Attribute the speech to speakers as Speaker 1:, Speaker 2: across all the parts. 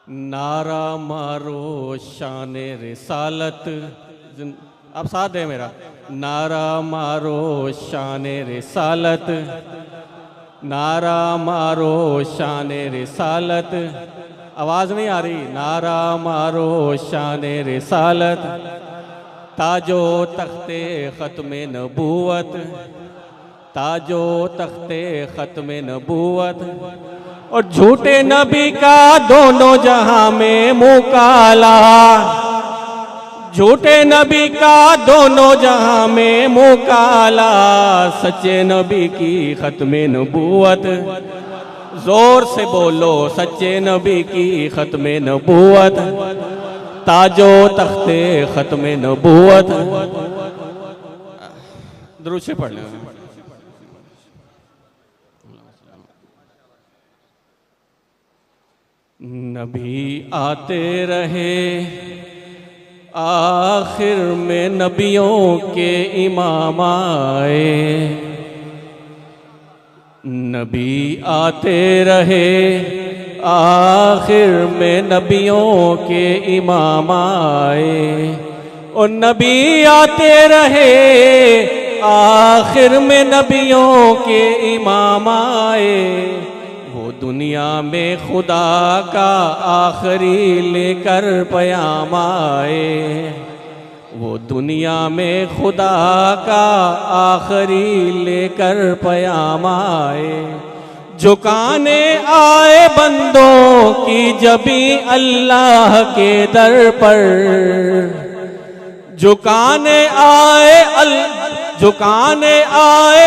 Speaker 1: नारा मारो शान रिसालत, आप साथ दें मेरा। नारा मारो शान रिसालत, नारा मारो शान रिसालत। आवाज़ नहीं आ रही। नारा मारो शान रिसालत, ताजो तख्ते ख़त्मे नबूवत, ताजो तख्ते ख़त्मे नबूवत। और झूठे नबी का दोनों जहां में मुकाला, झूठे नबी का दोनों जहां में मुकाला। सच्चे नबी की ख़त्मे नबूवत, जोर से बोलो सच्चे नबी की ख़त्मे नबूवत, ताजो तख्ते ख़त्मे नबूवत। दुरूद से पढ़ लें। नबी आते रहे आखिर में नबियों के इमाम आए, नबी आते रहे आखिर में नबियों के इमाम आए। और नबी आते रहे आखिर में नबियों के इमाम आए। वो दुनिया में खुदा का आखिरी लेकर पयाम आए, वो दुनिया में खुदा का आखिरी लेकर पयाम आए। झुकाने आए बंदों की जबी अल्लाह के दर पर, झुकाने आए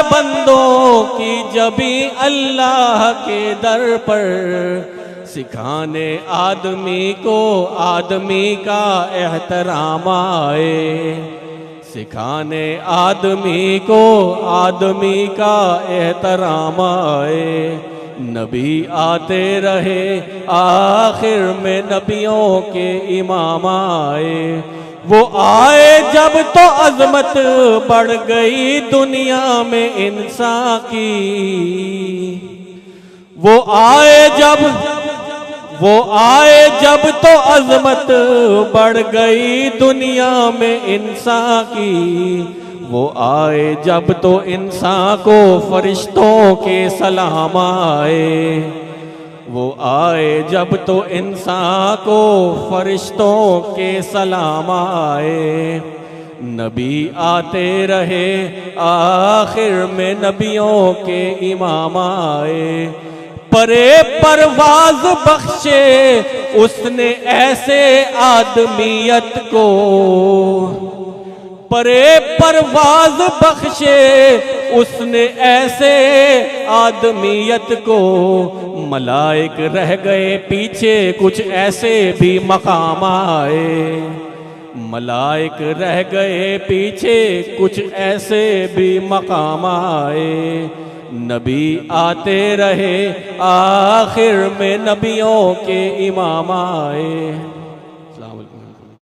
Speaker 1: बंदों की जबी अल्लाह के दर पर। सिखाने आदमी को आदमी का एहतराम आए, सिखाने आदमी को आदमी का एहतराम आए। नबी आते रहे आखिर में नबियों के इमाम आए। वो आए जब तो अजमत बढ़ गई दुनिया में इंसान की, वो आए जब तो अजमत बढ़ गई दुनिया में इंसान की। वो आए जब तो इंसान को फरिश्तों के सलाम आए, वो आए जब तो इंसान को फरिश्तों के सलाम आए। नबी आते रहे आखिर में नबियों के इमाम आए। परे परवाज बख्शे उसने ऐसे आदमियत को, परे परवाज बख्शे उसने ऐसे आदमियत को। मलाइक रह गए पीछे कुछ ऐसे भी मकाम आए, मलाइक रह गए पीछे कुछ ऐसे भी मकाम आए। नबी आते रहे आखिर में नबियों के इमाम आए।